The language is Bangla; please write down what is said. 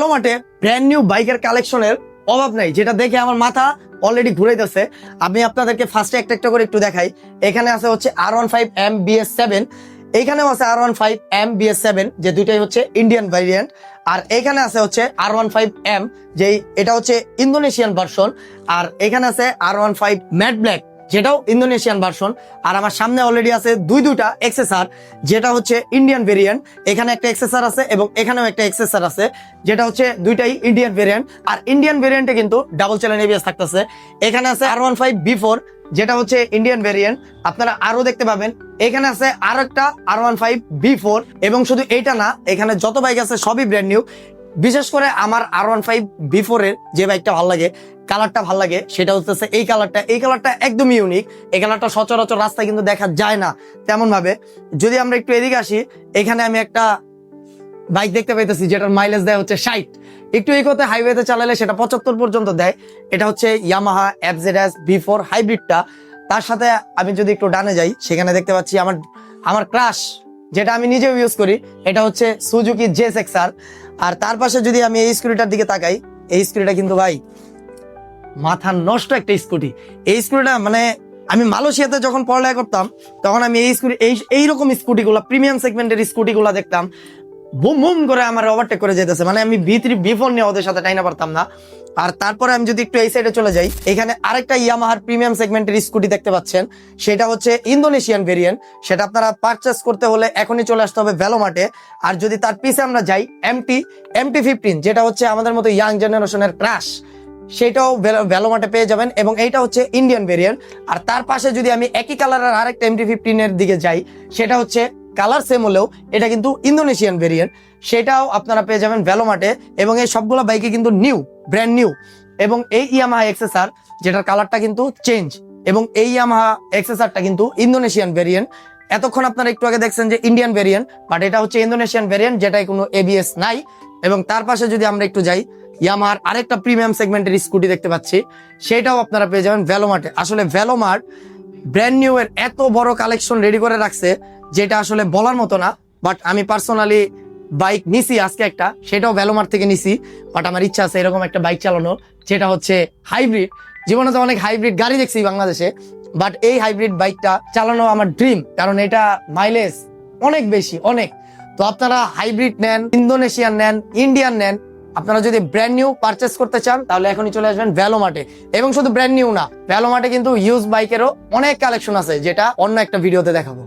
ভেলোমার্টে ব্র্যান্ড নিউ বাইকের কালেকশনের অভাব নাই, যেটা দেখে আমার মাথা অলরেডি ঘুরাইতেছে। আমি আপনাদেরকে ফার্স্টে একটা একটা করে একটু দেখাই। এখানে আছে হচ্ছে R15M BS7, এইখানেও আছে R15M BS7, যে দুইটাই হচ্ছে ইন্ডিয়ান ভ্যারিয়েন্ট। আর এখানে আছে হচ্ছে R15M, যেই এটা হচ্ছে ইন্দোনেশিয়ান ভার্সন। আর এখানে আছে R15 ম্যাট ব্ল্যাক, যেটাও ইন্দোনেশিয়ান ভার্সন। আর আমার সামনে অলরেডি আছে দুইটা এক্সেসর, যেটা হচ্ছে ইন্ডিয়ান ভেরিয়েন্ট। এখানে একটা এক্সেসর আছে এবং এখানেও একটা এক্সেসর আছে, যেটা হচ্ছে দুইটাই ইন্ডিয়ান ভেরিয়েন্ট। আর ইন্ডিয়ান ভেরিয়েন্টে কিন্তু ডাবল চ্যানেল ABS থাকতেছে। এখানে আছে R15B4, যেটা হচ্ছে ইন্ডিয়ান ভেরিয়েন্ট, আপনারা আরো দেখতে পাবেন। এখানে আছে আর একটা R15B4, এবং শুধু এইটা না, এখানে যত বাইক আছে সবই ব্র্যান্ড নিউ। বিশেষ করে আমার R15B4 এর যে বাইকটা ভালো লাগে, কালারটা ভালো লাগে, সেটা হচ্ছে এই কালারটা একদমই ইউনিক। এই কালারটা সচরাচর রাস্তায় কিন্তু দেখা যায় না তেমন ভাবে। যদি আমরা একটু এদিকে আসি, এখানে আমি একটা বাইক দেখতে পাইতেছি যেটার মাইলেজ দেয় হচ্ছে 60। একটু এই কথা হাইওয়েতে চালালে সেটা 75 পর্যন্ত দেয়। এটা হচ্ছে ইয়ামাহা FZS V4 হাইব্রিডটা। তার সাথে আমি যদি একটু ডানে যাই, সেখানে দেখতে পাচ্ছি আমার ক্রাশ, যেটা আমি নিজেও ইউজ করি, এটা হচ্ছে সুজুকি JSX-R। আর তার পাশে যদি আমি এই স্কুটিটার দিকে তাকাই, এই স্কুটিটা কিন্তু ভাই মাথা নষ্ট একটা স্কুটি। এই স্কুটিটা মানে আমি মালয়েশিয়াতে যখন পড়ালেখা করতাম, তখন আমি এইরকম স্কুটিগুলা, প্রিমিয়াম সেগমেন্টের স্কুটিগুলা দেখতাম, বুম বুম করে আমার ওভারটেক করে যেতেছে। মানে আমি V3 V4 নিয়ে ওদের সাথে টাইনা পারতাম না। আর তারপরে আমি যদি একটু এই সাইডে চলে যাই, এখানে আরেকটা ইয়ামাহার প্রিমিয়াম সেগমেন্টের স্কুটি দেখতে পাচ্ছেন, সেটা হচ্ছে ইন্দোনেশিয়ান ভেরিয়েন্ট। সেটা আপনারা পারচেস করতে হলে এখনই চলে আসতে হবে ভেলোমার্টে। আর যদি তার পিছে আমরা যাই, MT15, যেটা হচ্ছে আমাদের মতো ইয়াং জেনারেশনের ক্রাশ, সেটাও ভেলোমার্টে পেয়ে যাবেন, এবং এইটা হচ্ছে ইন্ডিয়ান ভেরিয়েন্ট। আর তার পাশে যদি আমি একই কালারের আরেকটা MT15 এর দিকে যাই, সেটা হচ্ছে কালার সেম হলেও এটা কিন্তু ইন্দোনেশিয়ান ভেরিয়েন্ট, সেটাও আপনারা পেয়ে যাবেন ভেলোমার্টে। এবং এই সবগুলো বাইকে কিন্তু ব্র্যান্ড নিউ। এবং এই ইয়ামাহা XSR, যেটার কালারটা কিন্তু চেঞ্জ, এবং এই ইয়ামাহা XSR-টা কিন্তু ইন্দোনেশিয়ান ভেরিয়েন্ট। এতক্ষণ আপনারা একটু আগে দেখছেন যে ইন্ডিয়ান ভেরিয়েন্ট, বাট এটা হচ্ছে ইন্দোনেশিয়ান ভেরিয়েন্ট, যেটাই কোনো ABS নাই। এবং তার পাশে যদি আমরা একটু যাই, ইয়ামাহার আরেকটা প্রিমিয়াম সেগমেন্টের স্কুটি দেখতে পাচ্ছি, সেটাও আপনারা পেয়ে যাবেন ভেলোমার্টে। আসলে ভেলোমার্ট ব্র্যান্ড নিউ এর এত বড় কালেকশন রেডি করে রাখছে, যেটা আসলে বলার মতো না। বাট আমি পার্সোনালি বাইক নিছি আজকে একটা, সেটাও ভেলোমার্ট থেকে নিছি। বাট আমার ইচ্ছা আছে এরকম একটা বাইক চালানোর, যেটা হচ্ছে হাইব্রিড। জীবনে তো অনেক হাইব্রিড গাড়ি দেখছি বাংলাদেশে, বাট এই হাইব্রিড বাইকটা চালানো আমার ড্রিম, কারণ এটা মাইলেজ অনেক বেশি, অনেক। তো আপনারা হাইব্রিড নেন, ইন্দোনেশিয়ান নেন, ইন্ডিয়ান নেন, আপনারা যদি ব্র্যান্ড নিউ পারচেস করতে চান, তাহলে এখনই চলে আসবেন ভেলোমার্টে। এবং শুধু ব্র্যান্ড নিউ না, ভেলোমার্টে কিন্তু ইউজ বাইকেরও অনেক কালেকশন আছে, যেটা অন্য একটা ভিডিওতে দেখাবো।